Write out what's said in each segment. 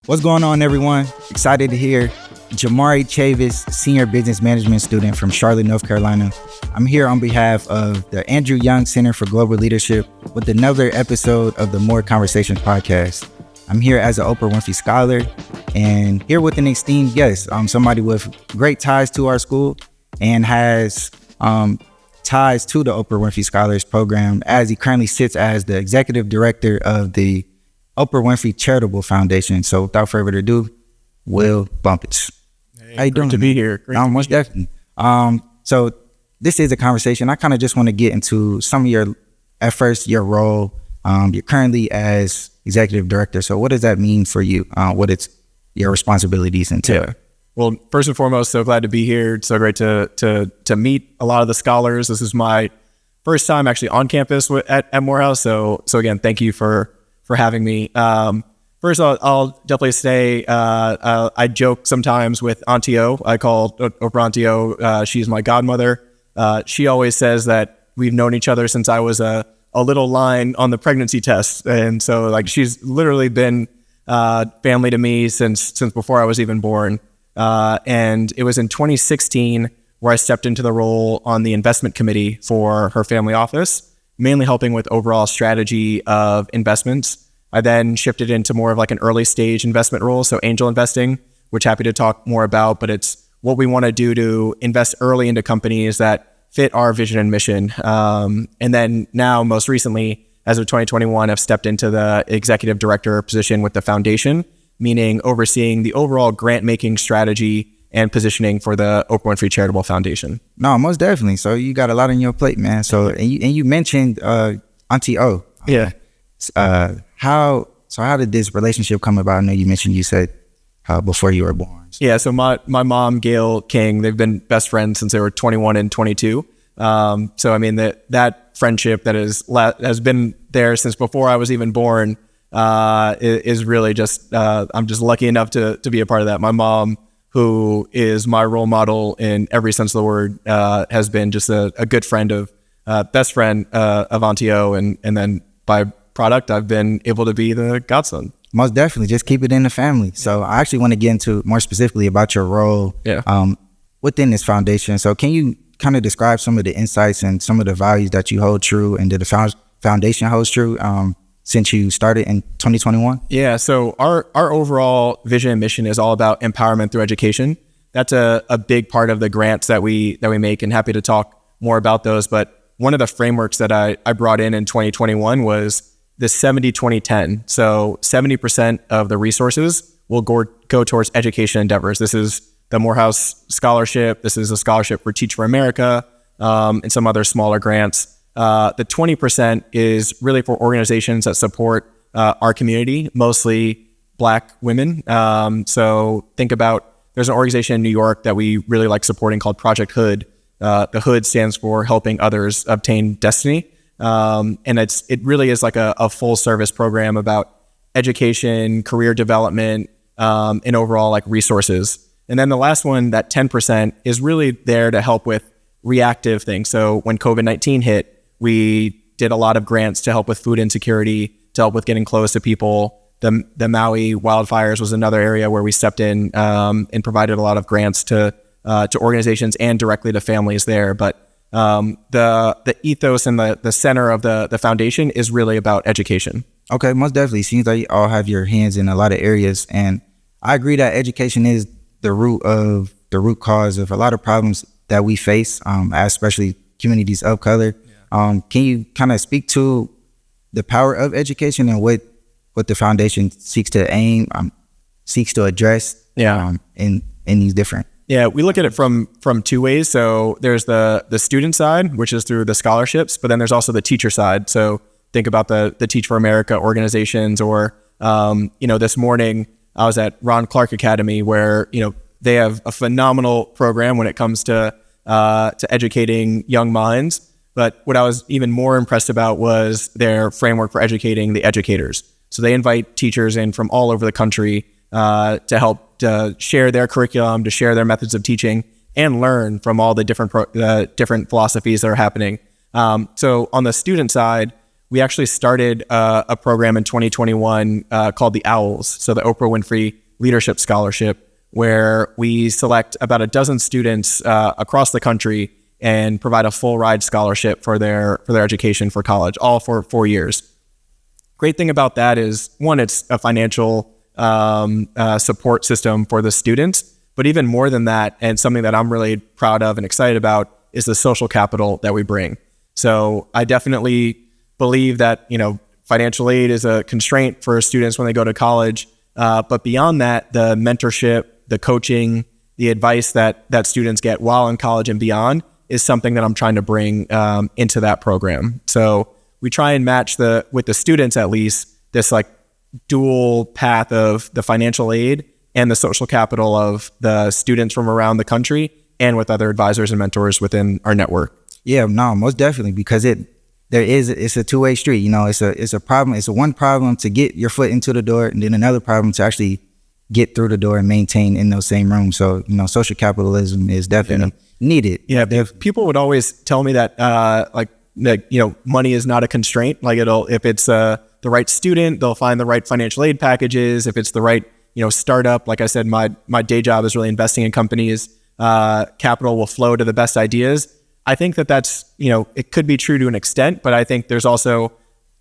What's going on, everyone? Excited to hear Jamari Chavis, senior business management student from Charlotte, North Carolina. I'm here on behalf of the Andrew Young Center for Global Leadership with another episode of the More Conversations podcast. I'm here as an Oprah Winfrey Scholar and here with an esteemed guest, somebody with great ties to our school and has ties to the Oprah Winfrey Scholars Program, as he currently sits as the executive director of the Oprah Winfrey Charitable Foundation. So without further ado, Will Bumpus. Hey, how you doing? Great to be here. Most definitely. So this is a conversation. I kind of just want to get into some of your role. You're currently as executive director. So what does that mean for you? What it's your responsibilities entail? Yeah. Well, first and foremost, so glad to be here. It's so great to meet a lot of the scholars. This is my first time actually on campus at Morehouse. So again, thank you for having me. First, I'll definitely say I joke sometimes with Auntie O. I call Oprah Auntie O. She's my godmother. She always says that we've known each other since I was a little line on the pregnancy test, and so like she's literally been family to me since before I was even born. And it was in 2016 where I stepped into the role on the investment committee for her family office, mainly helping with overall strategy of investments. I then shifted into more of like an early stage investment role, so angel investing, which happy to talk more about, but it's what we want to do to invest early into companies that fit our vision and mission. And then now, most recently, as of 2021, I've stepped into the executive director position with the foundation, meaning overseeing the overall grant-making strategy and positioning for the Oprah Winfrey Charitable Foundation. No, most definitely. So you got a lot on your plate, man. So and you mentioned Auntie O. Yeah. How did this relationship come about? I know you said before you were born. Yeah, so my mom, Gail King, they've been best friends since they were 21 and 22. So I mean that friendship that has been there since before I was even born is really just I'm just lucky enough to be a part of that. My mom, who is my role model in every sense of the word, has been just a good friend of best friend of Auntie O, and then by product I've been able to be the godson. Most definitely, just keep it in the family. So I actually want to get into more specifically about your role within this foundation. So can you kind of describe some of the insights and some of the values that you hold true and that the foundation holds true since you started in 2021? Yeah, so our overall vision and mission is all about empowerment through education. That's a big part of the grants that we make, and happy to talk more about those. But one of the frameworks that I brought in 2021 was the 70-20-10. So 70% of the resources will go towards education endeavors. This is the Morehouse Scholarship. This is a scholarship for Teach for America, and some other smaller grants. The 20% is really for organizations that support our community, mostly Black women. So think about, there's an organization in New York that we really like supporting called Project Hood. The Hood stands for Helping Others Obtain Destiny. And it really is like a full service program about education, career development, and overall like resources. And then the last one, that 10%, is really there to help with reactive things. So when COVID-19 hit, we did a lot of grants to help with food insecurity, to help with getting clothes to people. The Maui wildfires was another area where we stepped in and provided a lot of grants to organizations and directly to families there. But the ethos and the center of the foundation is really about education. Okay, most definitely. Seems like you all have your hands in a lot of areas, and I agree that education is the root cause of a lot of problems that we face, especially communities of color. Yeah. Can you kind of speak to the power of education and what the foundation seeks to address in these different? Yeah, we look at it from two ways. So there's the student side, which is through the scholarships, but then there's also the teacher side. So think about the Teach for America organizations, or this morning I was at Ron Clark Academy, where they have a phenomenal program when it comes to educating young minds. But what I was even more impressed about was their framework for educating the educators. So they invite teachers in from all over the country to help to share their curriculum, to share their methods of teaching, and learn from all the different philosophies that are happening. So on the student side, we actually started a program in 2021 called the OWLS, so the Oprah Winfrey Leadership Scholarship, where we select about a dozen students across the country and provide a full ride scholarship for their education for college, all for 4 years. Great thing about that is, one, it's a financial support system for the students, but even more than that, and something that I'm really proud of and excited about, is the social capital that we bring. So I definitely believe that, financial aid is a constraint for students when they go to college. But beyond that, the mentorship, the coaching, the advice that students get while in college and beyond is something that I'm trying to bring into that program. So we try and match with the students, at least, this like dual path of the financial aid and the social capital of the students from around the country, and with other advisors and mentors within our network. Yeah, no, most definitely, because it's a two-way street. It's a problem. It's one problem to get your foot into the door, and then another problem to actually get through the door and maintain in those same rooms. So, social capitalism is definitely needed. Yeah, people would always tell me that, money is not a constraint. Like if it's the right student, they'll find the right financial aid packages. If it's the right, startup, like I said, my day job is really investing in companies. Capital will flow to the best ideas. I think that's, it could be true to an extent, but I think there's also,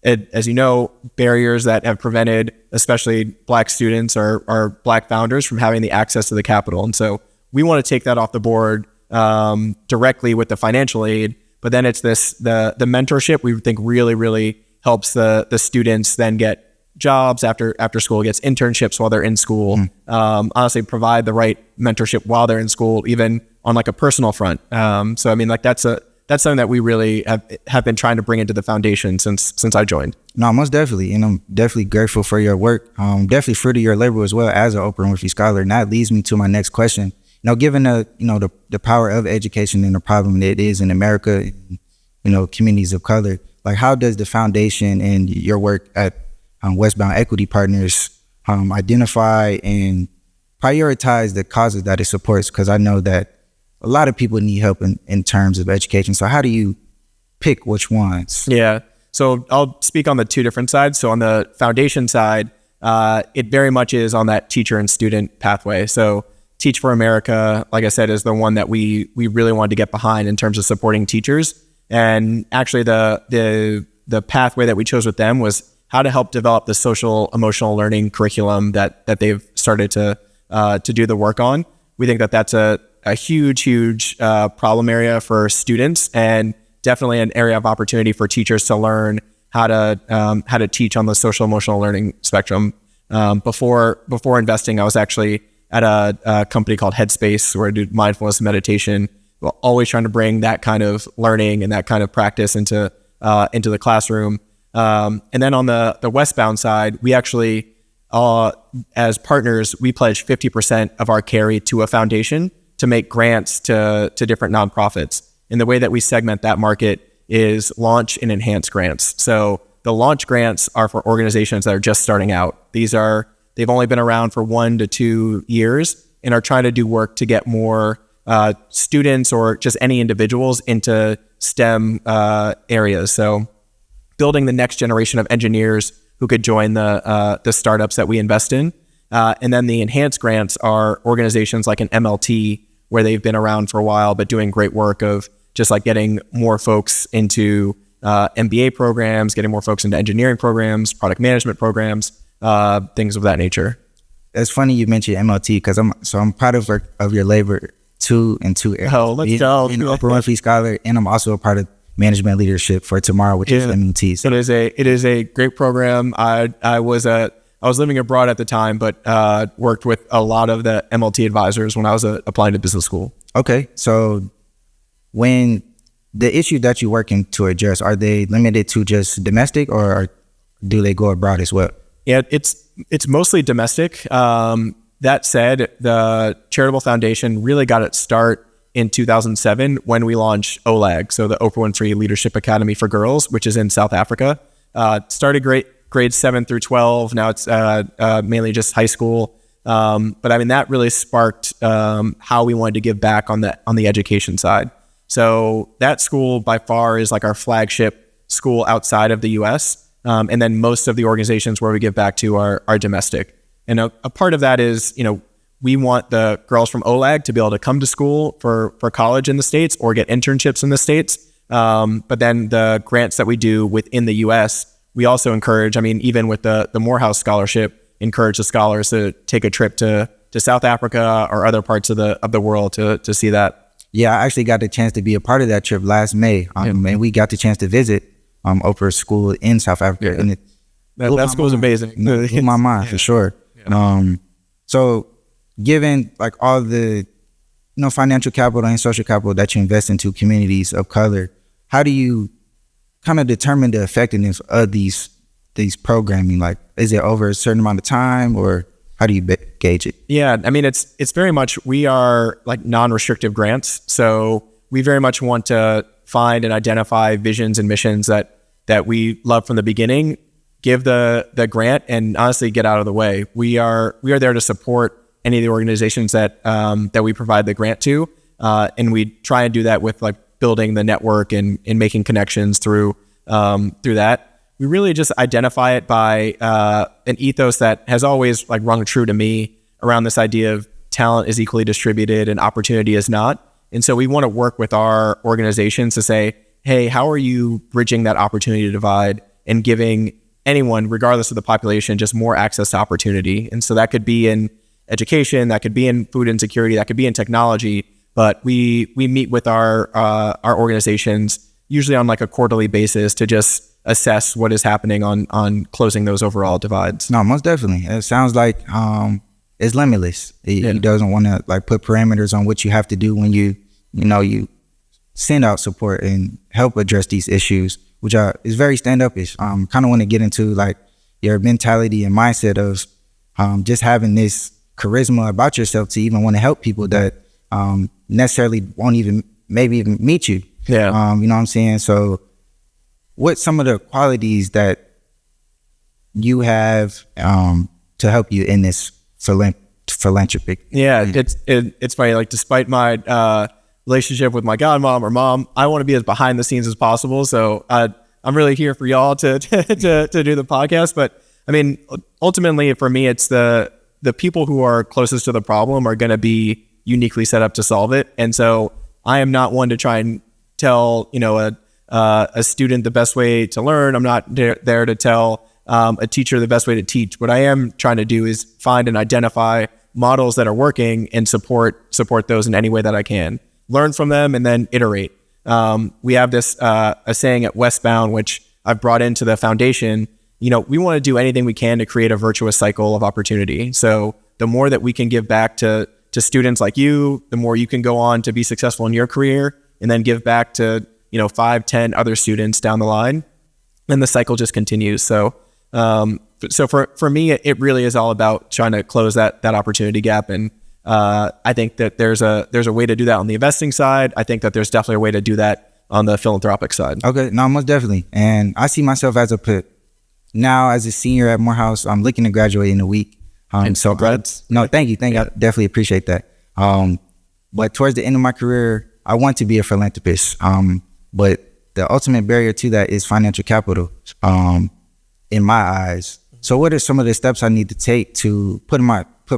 as you know, barriers that have prevented, especially Black students or Black founders, from having the access to the capital. And so we want to take that off the board directly with the financial aid, but then it's the mentorship we think really, really helps the students then get jobs after school, gets internships while they're in school, honestly provide the right mentorship while they're in school, even on like a personal front. So I mean, like that's something that we really have been trying to bring into the foundation since I joined. No, most definitely. And I'm definitely grateful for your work. Definitely fruit of your labor as well as an Oprah Winfrey Scholar. And that leads me to my next question. Given the power of education and the problem that it is in America, communities of color, like how does the foundation and your work at Westbound Equity Partners identify and prioritize the causes that it supports? Because I know that a lot of people need help in terms of education. So how do you pick which ones? Yeah. So I'll speak on the two different sides. So on the foundation side, it very much is on that teacher and student pathway. So Teach for America, like I said, is the one that we really wanted to get behind in terms of supporting teachers. And actually the pathway that we chose with them was how to help develop the social emotional learning curriculum that they've started to do the work on. We think that that's a huge problem area for students, and definitely an area of opportunity for teachers to learn how to teach on the social emotional learning spectrum. Before investing, I was actually at a company called Headspace, where I do mindfulness and meditation. We're always trying to bring that kind of learning and that kind of practice into the classroom. And then on the Westbound side, we actually, as partners, we pledge 50% of our carry to a foundation to make grants to different nonprofits. And the way that we segment that market is launch and enhance grants. So the launch grants are for organizations that are just starting out. They've only been around for 1 to 2 years and are trying to do work to get more students or just any individuals into STEM areas. So building the next generation of engineers who could join the startups that we invest in. And then the enhanced grants are organizations like an MLT, where they've been around for a while, but doing great work of just like getting more folks into MBA programs, getting more folks into engineering programs, product management programs, things of that nature. It's funny you mentioned MLT, because I'm part of your labor too in two areas. Oh, let's go. I'm an Oprah Winfrey Scholar, and I'm also a part of management leadership for Tomorrow, which is MLT. So it is a great program. I was living abroad at the time, but worked with a lot of the MLT advisors when I was applying to business school. Okay. So when the issues that you're working to address, are they limited to just domestic, or do they go abroad as well? Yeah, it's mostly domestic. That said, the Charitable Foundation really got its start in 2007 when we launched OLAG, so the Oprah Winfrey Leadership Academy for Girls, which is in South Africa. Started grades 7 through 12. Now it's mainly just high school. But I mean, that really sparked how we wanted to give back on the education side. So that school by far is like our flagship school outside of the U.S. And then most of the organizations where we give back to are domestic. And a part of that is, we want the girls from OLAG to be able to come to school for college in the States or get internships in the States. But then the grants that we do within the U.S., we also encourage, even with the Morehouse scholarship, encourage the scholars to take a trip to South Africa or other parts of the world to see that. Yeah, I actually got the chance to be a part of that trip last May. And we got the chance to visit Oprah's school in South Africa. Yeah. And that school is amazing. It blew my mind for sure. Yeah. So given like all the financial capital and social capital that you invest into communities of color, how do you kind of determine the effectiveness of these programming? Like, is it over a certain amount of time, or how do you gauge it? Yeah, it's very much, we are like non-restrictive grants. So we very much want to find and identify visions and missions that we love from the beginning, give the grant, and honestly get out of the way. We are there to support any of the organizations that we provide the grant to, and we try and do that with like building the network and making connections through that. We really just identify it by an ethos that has always like rung true to me around this idea of talent is equally distributed and opportunity is not. And so we want to work with our organizations to say, hey, how are you bridging that opportunity divide and giving anyone, regardless of the population, just more access to opportunity? And so that could be in education, that could be in food insecurity, that could be in technology. But we meet with our organizations usually on like a quarterly basis to just assess what is happening on closing those overall divides. No, most definitely. It sounds like it's limitless. He doesn't want to like put parameters on what you have to do when you send out support and help address these issues, which is very stand-up-ish. Kind of want to get into like your mentality and mindset of just having this charisma about yourself to even want to help people that necessarily won't even maybe even meet you. Yeah. You know what I'm saying? So what's some of the qualities that you have to help you in this philanthropic? Yeah, it's funny. Like, despite my relationship with my godmom or mom, I want to be as behind the scenes as possible. So I'm really here for y'all to do the podcast. But ultimately for me, it's the people who are closest to the problem are going to be uniquely set up to solve it. And so I am not one to try and tell a student the best way to learn. I'm not there to tell a teacher the best way to teach. What I am trying to do is find and identify models that are working and support those in any way that I can. Learn from them and then iterate. We have this a saying at Westbound, which I've brought into the foundation. We want to do anything we can to create a virtuous cycle of opportunity. So the more that we can give back to students like you, the more you can go on to be successful in your career and then give back to 5, 10 other students down the line. And the cycle just continues. So for me, it really is all about trying to close that opportunity gap. And I think that there's a way to do that on the investing side. I think that there's definitely a way to do that on the philanthropic side. Okay, no, most definitely. And I see myself as now as a senior at Morehouse. I'm looking to graduate in a week. So congrats. Thank you. I definitely appreciate that. But towards the end of my career, I want to be a philanthropist. But the ultimate barrier to that is financial capital, in my eyes. So what are some of the steps I need to take to put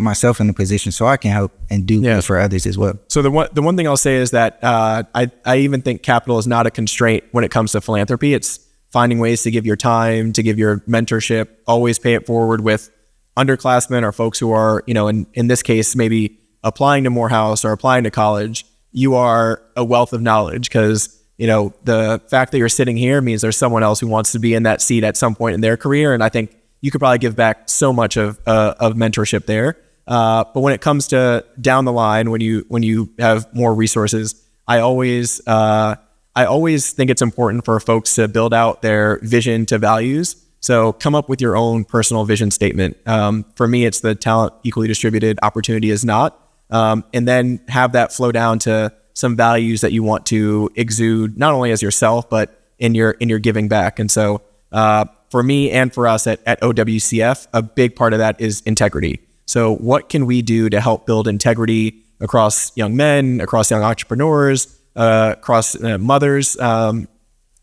myself in a position so I can help and do good for others as well? So the one thing I'll say is that I even think capital is not a constraint when it comes to philanthropy. It's finding ways to give your time, to give your mentorship, always pay it forward with underclassmen or folks who are, in this case, maybe applying to Morehouse or applying to college. You are a wealth of knowledge because the fact that you're sitting here means there's someone else who wants to be in that seat at some point in their career. And I think you could probably give back so much of mentorship there. But when it comes to down the line, when you have more resources, I always think it's important for folks to build out their vision to values. So come up with your own personal vision statement. For me, it's the talent equally distributed, opportunity is not. And then have that flow down to some values that you want to exude, not only as yourself, but in your giving back. And so for me and for us at OWCF, a big part of that is integrity. So what can we do to help build integrity across young men, across young entrepreneurs, across mothers,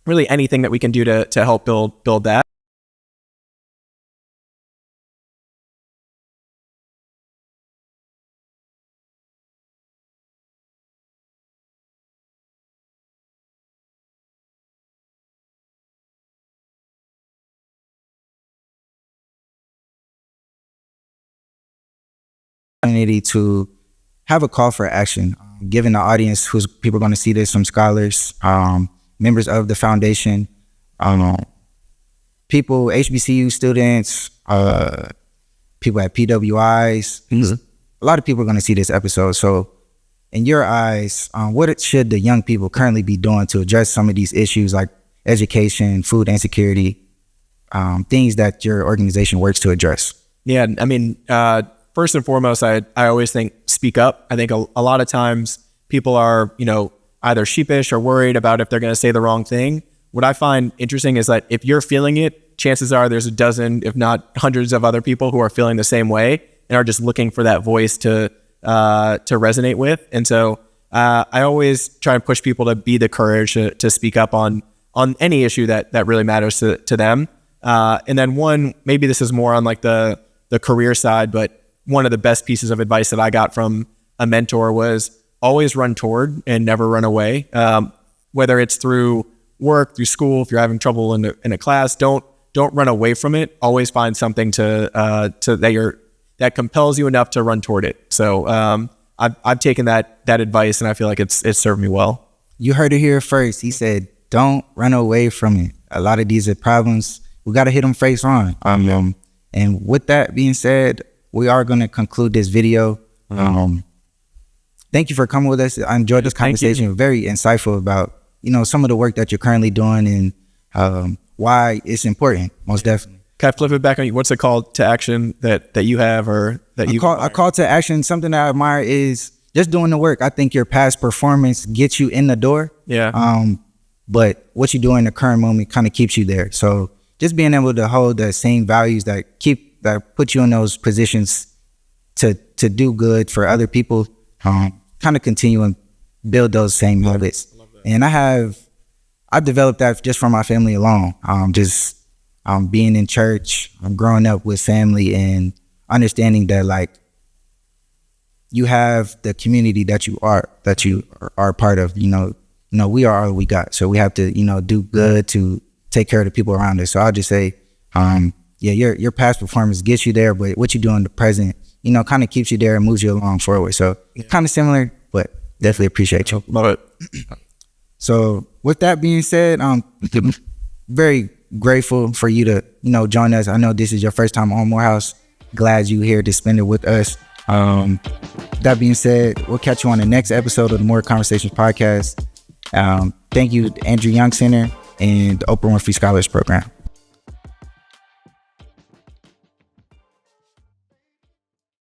really anything that we can do to help build that. Opportunity to have a call for action, giving the audience who's people going to see this, some scholars, members of the foundation, people, HBCU students, people at PWIs. A lot of people are going to see this episode. So in your eyes, what should the young people currently be doing to address some of these issues like education, food insecurity, things that your organization works to address? Yeah, I mean, first and foremost, I always think speak up. I think a lot of times people are, either sheepish or worried about if they're going to say the wrong thing. What I find interesting is that if you're feeling it, chances are there's a dozen, if not hundreds of other people who are feeling the same way and are just looking for that voice to resonate with. And so I always try and push people to be the courage to speak up on any issue that really matters to them. And then maybe this is more on like the career side, but one of the best pieces of advice that I got from a mentor was always run toward and never run away. Whether it's through work, through school, if you're having trouble in a class, don't run away from it. Always find something that compels you enough to run toward it. So I've taken that advice and I feel like it's served me well. You heard it here first. He said, don't run away from it. A lot of these are problems. We got to hit them face on. And with that being said, we are going to conclude this video. Thank you for coming with us. I enjoyed this conversation. Very insightful about, some of the work that you're currently doing and why it's important, most definitely. Can I flip it back on you? What's the call to action that you have or that you a call to action, something that I admire is just doing the work. I think your past performance gets you in the door. Yeah. But what you do in the current moment kind of keeps you there. So just being able to hold the same values that put you in those positions to do good for other people, kind of continue and build those same habits. And I've developed that just from my family alone. Just being in church, growing up with family and understanding that like you have the community that you are part of, we are all we got. So we have to, do good to take care of the people around us. So I'll just say, your past performance gets you there, but what you do in the present, kind of keeps you there and moves you along forward. So kind of similar, but definitely appreciate you. Love it. So with that being said, very grateful for you to, join us. I know this is your first time on Morehouse. Glad you here to spend it with us. That being said, we'll catch you on the next episode of the More Conversations podcast. Thank you, Andrew Young Center and the Oprah Winfrey Scholars Program.